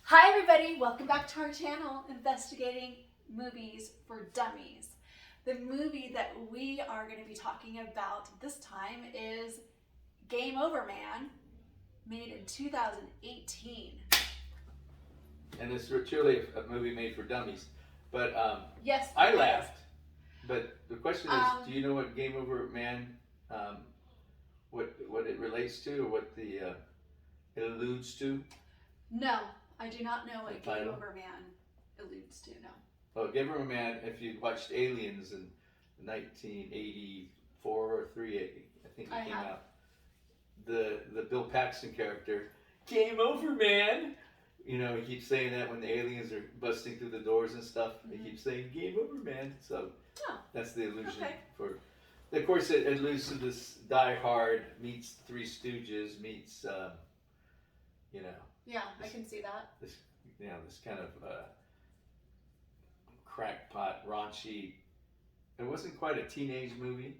Hi everybody, welcome back to our channel, Investigating Movies for Dummies. The movie that we are going to be talking about this time is Game Over Man, made in 2018. And it's truly a movie made for dummies. But Yes, I it is. laughed. But the question is, do you know what Game Over Man, what it relates to, or what the it alludes to? No, I do not know what The Game title? Over Man alludes to, no. Well, Game Over Man, if you watched Aliens in 1984 or 3, I think it came out. The Bill Paxton character, Game Over Man. You know, he keeps saying that when the aliens are busting through the doors and stuff. He keeps saying "Game Over, man." So that's the illusion for. Of course, it alludes to this Die Hard meets Three Stooges meets, you know. Yeah, I can see that. This, this kind of crackpot, raunchy. It wasn't quite a teenage movie,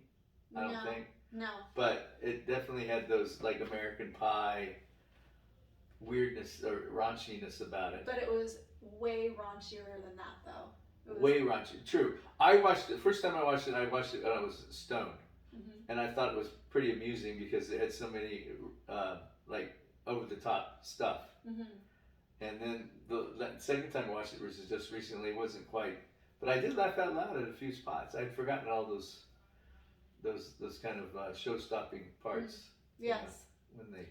I don't think. No. But it definitely had those like American Pie weirdness or raunchiness about it. But it was way raunchier than that, though. Way raunchier. True. I watched it. First time I watched it when I was stoned, and I thought it was pretty amusing because it had so many like over the top stuff. And then the second time I watched it, which is just recently, it wasn't quite. But I did laugh out loud at a few spots. I'd forgotten all those kind of show-stopping parts. Yes. When they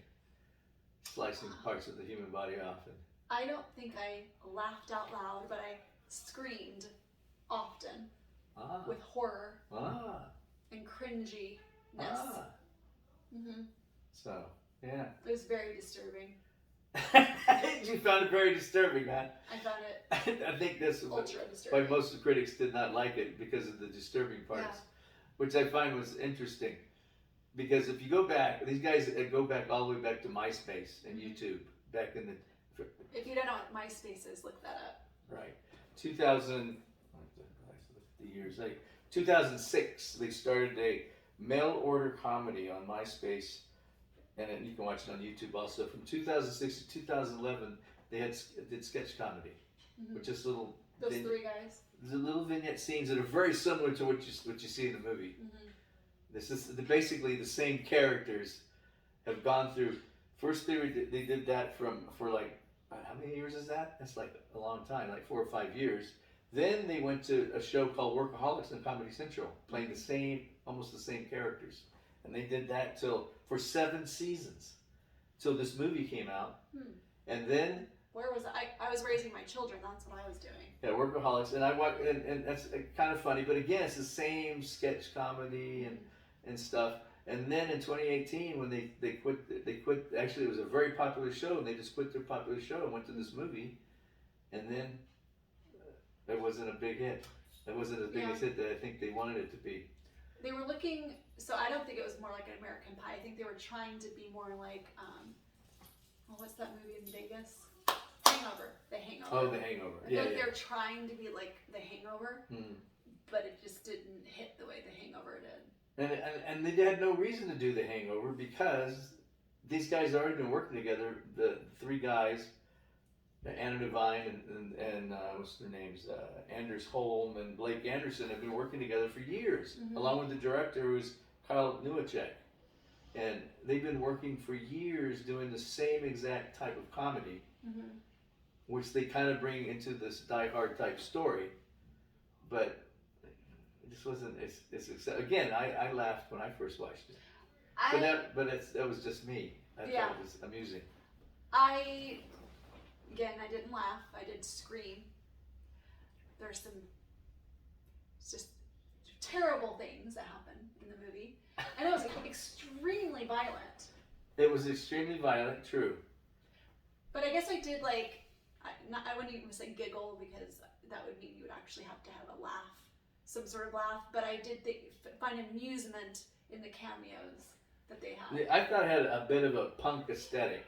slicing parts of the human body off. And I don't think I laughed out loud, but I screamed often with horror and cringiness. So, yeah. It was very disturbing. You found it very disturbing, man. I found it I think that's ultra disturbing. why most of the critics did not like it, because of the disturbing parts, which I find was interesting. Because if you go back, these guys go back all the way back to MySpace and YouTube, back in the... If you don't know what MySpace is, look that up. Right. 2000, the years, like 2006, they started a mail order comedy on MySpace, and you can watch it on YouTube also. From 2006 to 2011, they did sketch comedy, with just little... Those three guys. The little vignette scenes that are very similar to what you see in the movie. This is basically the same characters have gone through. First, they did that for like, how many years is that? That's like a long time, like 4 or 5 years. Then they went to a show called Workaholics on Comedy Central, playing almost the same characters, and they did that for 7 seasons, till this movie came out, and then. Where was I? I was raising my children. That's what I was doing. Yeah, Workaholics, and I watch, and that's kind of funny. But again, it's the same sketch comedy and stuff. And then in 2018, when they quit. Actually, it was a very popular show, and they just quit their popular show and went to this movie. And then it wasn't a big hit. It wasn't as big a hit that I think they wanted it to be. They were looking. So I don't think it was more like an American Pie. I think they were trying to be more like, what's that movie in Vegas? Hangover. The Hangover. Oh, The Hangover. I feel like they're trying to be like The Hangover, but it just didn't hit the way The Hangover did. And they had no reason to do The Hangover, because these guys had already been working together. The 3 guys, Anna Devine and what's their names? Anders Holm and Blake Anderson, have been working together for years, along with the director, who's Kyle Newacek. And they've been working for years doing the same exact type of comedy, which they kind of bring into this Die Hard type story. But it just wasn't. Again, I laughed when I first watched it. That was just me. I thought it was amusing. I didn't laugh. I did scream. There's some just terrible things that happen in the movie, and it was extremely violent. It was extremely violent, true. But I guess I did I wouldn't even say giggle, because that would mean you would actually have to have a laugh, some sort of laugh. But I did find amusement in the cameos that they had. I thought it had a bit of a punk aesthetic.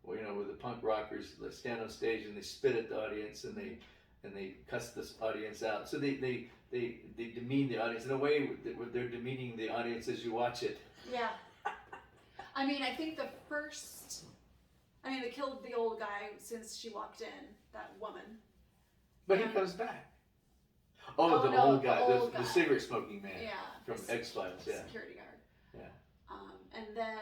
Well, where the punk rockers stand on stage and they spit at the audience and they cuss this audience out. So they demean the audience in a way they're demeaning the audience as you watch it. Yeah. I mean, I think the first I mean, they killed the old guy since she walked in. That woman. But he Yeah. comes back. Oh, Oh, the no, old the guy, old the guy. cigarette smoking man Yeah. from X-Files. Yeah. Security guard. Yeah. And then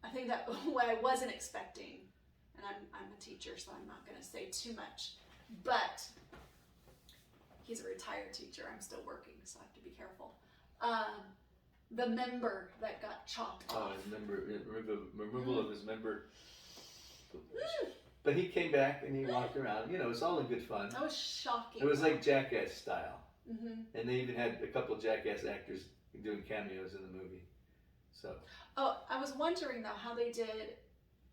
I think that what I wasn't expecting, and I'm a teacher, so I'm not going to say too much, but he's a retired teacher. I'm still working, so I have to be careful. The member that got chopped off. Removal of his member. But he came back and he walked around. You know, it's all in good fun. That was shocking. It was like Jackass style. Mm-hmm. And they even had a couple of Jackass actors doing cameos in the movie. So. Oh, I was wondering though how they did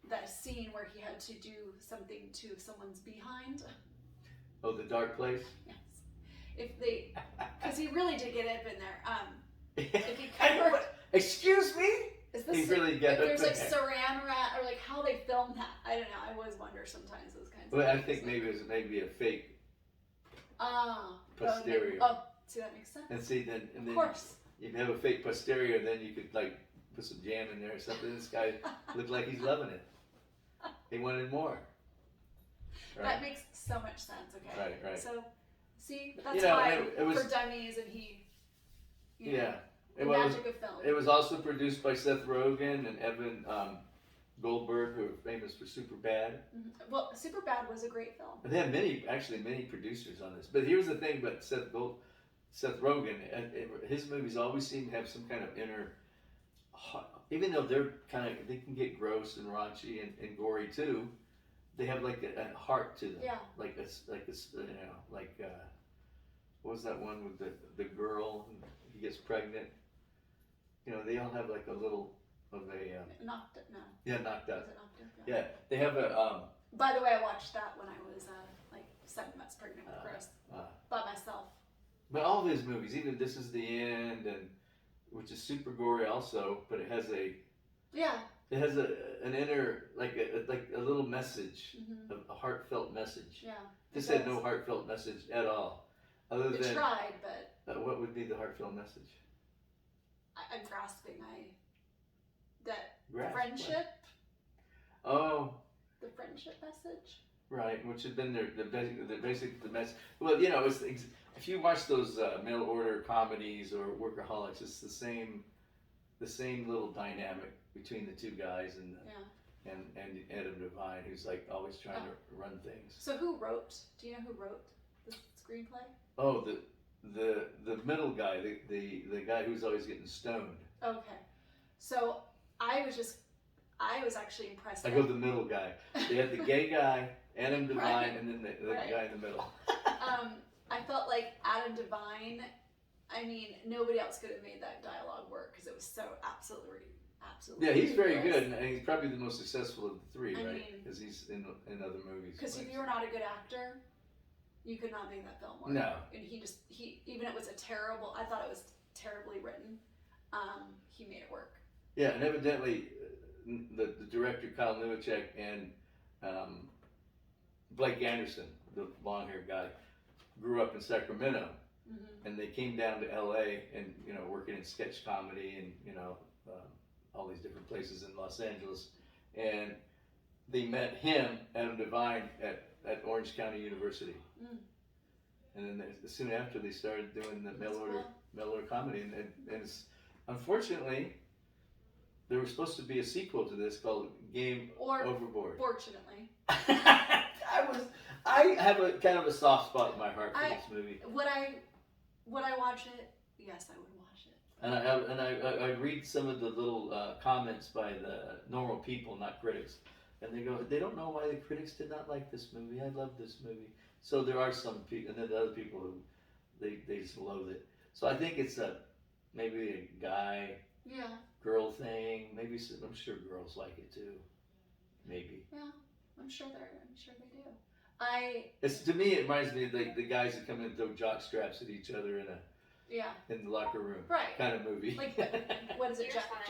that scene where he had to do something to someone's behind. Oh, the dark place. Yes. If they, because he really did get up in there. If he covered, Excuse me. is this He really got if up there's in like there. saran wrap or like how they filmed that? I don't know. I always wonder sometimes those kinds Well, of I things. think maybe it was maybe a fake Posterior. posterior. Oh, see that makes sense. And see then, and Of then course. you have a fake posterior, then you could like put some jam in there or something. This guy looked like he's loving it. He wanted more. That Right. makes so much sense. Okay. Right. So, see, that's You know, why it was- for dummies, and he. You know, Yeah. the It was. magic of film. It was also produced by Seth Rogen and Evan Goldberg, who are famous for Superbad. Mhm. Well, Superbad was a great film. And they had many producers on this. But here's the thing about Seth Rogen, and his movies always seem to have some kind of inner, even though they can get gross and raunchy and gory too. They have like a heart to them. Yeah. Like what was that one with the girl? And he gets pregnant. You know, they all have like a little of a Knocked it. No. yeah, knocked Was out. it Knocked It? Yeah, they have a By the way, I watched that when I was like 7 months pregnant with Chris by myself. but all of his movies, even This Is the End, and which is super gory also, but it has Yeah. an inner like a little message, Mm-hmm. a heartfelt message. Yeah. This it had no does. heartfelt message at all, other It than tried, but what would be the heartfelt message? I'm grasping. That Grasp, friendship, Oh, the friendship message. right, which had been the basic message. Well, you know, if you watch those mail order comedies or Workaholics, it's the same little dynamic between the two guys and Adam Devine, who's like always trying to run things. So who wrote? Do you know who wrote the screenplay? Oh, the middle guy, the guy who's always getting stoned. Okay. So I was actually impressed. I go the middle guy. They had the gay guy, Adam Devine, Right. and then the Right. guy in the middle. I felt like Adam Devine. I mean, nobody else could have made that dialogue work because it was so absolutely. Yeah, he's very ridiculous. good, and he's probably the most successful of the three, I right? mean- Because he's in other movies. Because if you were not a good actor, you could not make that film work. No. And he even it was I thought it was terribly written. He made it work. Yeah, and evidently the director Kyle Newacek and Blake Anderson, the long-haired guy, grew up in Sacramento, Mm-hmm. and they came down to L.A. and working in sketch comedy and all these different places in Los Angeles, and they met him, Adam Devine, at Orange County University, and then soon after they started doing the mail order comedy, and it's, unfortunately, there was supposed to be a sequel to this called Game Overboard. Fortunately, I have a kind of a soft spot in my heart for this movie. would I watch it? Yes, I would watch it. And I read some of the little comments by the normal people, not critics, and they don't know why the critics did not like this movie. I love this movie. So there are some people, and then the other people who they just loathe it. So I think it's maybe a guy girl thing. Maybe I'm sure girls like it too. Maybe. Yeah, I'm sure they do. It's, to me, it reminds me of the guys that come in and throw jock straps at each other in the locker room. Right. Kind of movie. Like, what is it, Jackass?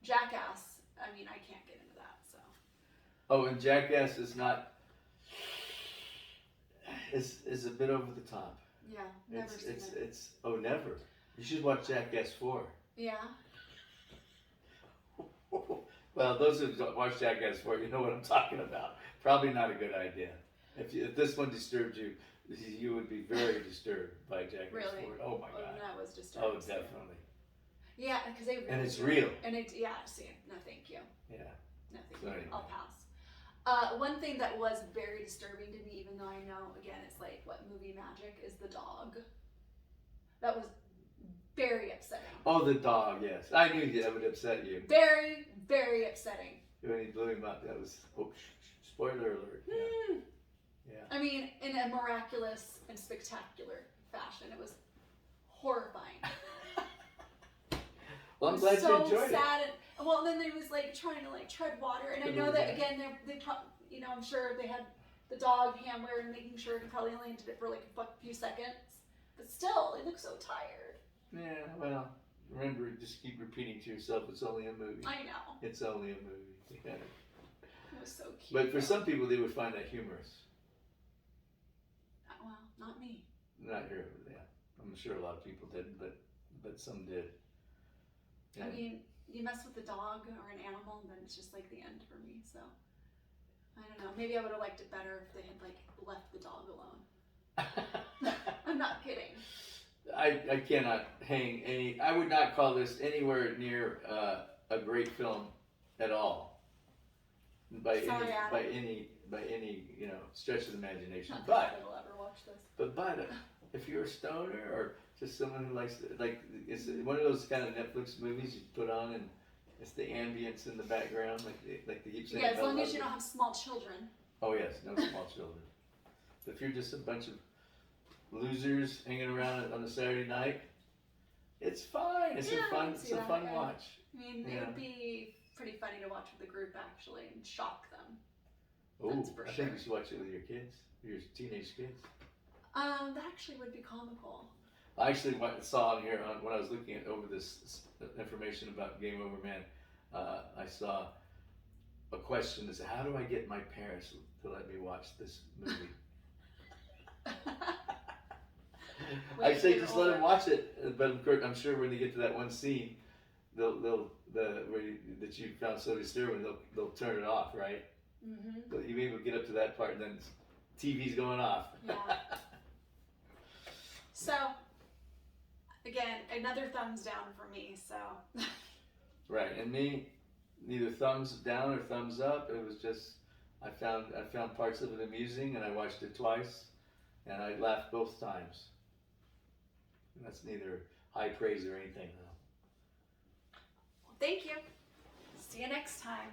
Jackass. I mean, I can't get into that, so. Oh, and Jackass is not. Is a bit over the top. Yeah, never seen it. It's never. You should watch Jackass 4. Yeah. Well, those who watched Jackass 4, you know what I'm talking about. Probably not a good idea. If this one disturbed you, you would be very disturbed by Jackass Really? 4. Oh my Oh, God. that was disturbing. Oh, definitely. Yeah, because they really And it's do. real. And it, yeah, see, no thank you. Yeah. No thank So you. anyway. I'll pass. One thing that was very disturbing to me, even though I know, again, it's like what movie magic, is the dog. That was very upsetting. Oh, the dog, yes. I knew that would upset you. Very, very upsetting. When he blew him up, that was, spoiler alert. Yeah. Yeah. I mean, in a miraculous and spectacular fashion. It was horrifying. Well, I'm It was glad so you enjoyed it. sad. And, well, then they was like trying to like tread water, and I know that again, they I'm sure they had the dog handler and making sure he probably only did it for like a few seconds, but still, they look so tired. Yeah, well, remember, just keep repeating to yourself, it's only a movie. I know. It's only a movie. Yeah. It was so cute. But for some people, they would find that humorous. Well, not me. Not here, yeah. I'm sure a lot of people didn't, but some did. Yeah. I mean, you mess with a dog or an animal, and then it's just like the end for me. So I don't know. Maybe I would have liked it better if they had like left the dog alone. I'm not kidding. I cannot hang any. I would not call this anywhere near a great film at all. By Sorry, Adam. any stretch of the imagination. Not But that I'll ever watch this. but if you're a stoner or just someone who likes it's one of those kind of Netflix movies you put on and it's the ambience in the background like they keep saying. Yeah, as about long a lot as you of- don't have small children. Oh yes, no small children. But if you're just a bunch of losers hanging around on a Saturday night, it's fine. It's Yeah, I a fun can see it's a that, fun yeah. watch. I mean, it Yeah. would be pretty funny to watch with the group actually and shock them. Oh, That's for I sure. think you should watch it with your kids, your teenage kids. That actually would be comical. I actually saw on here when I was looking over this information about Game Over Man. I saw a question that said, "How do I get my parents to let me watch this movie?" I Wait, say you're just let them older. watch it, but of course, I'm sure when they get to that one scene, that you found so disturbing, they'll turn it off, right? Mm-hmm. But you maybe get up to that part and then TV's going off. Yeah. So, again, another thumbs down for me. So, Right, and me, neither thumbs down or thumbs up. It was just I found parts of it amusing, and I watched it twice, and I laughed both times. And that's neither high praise or anything, though. thank you. See you next time.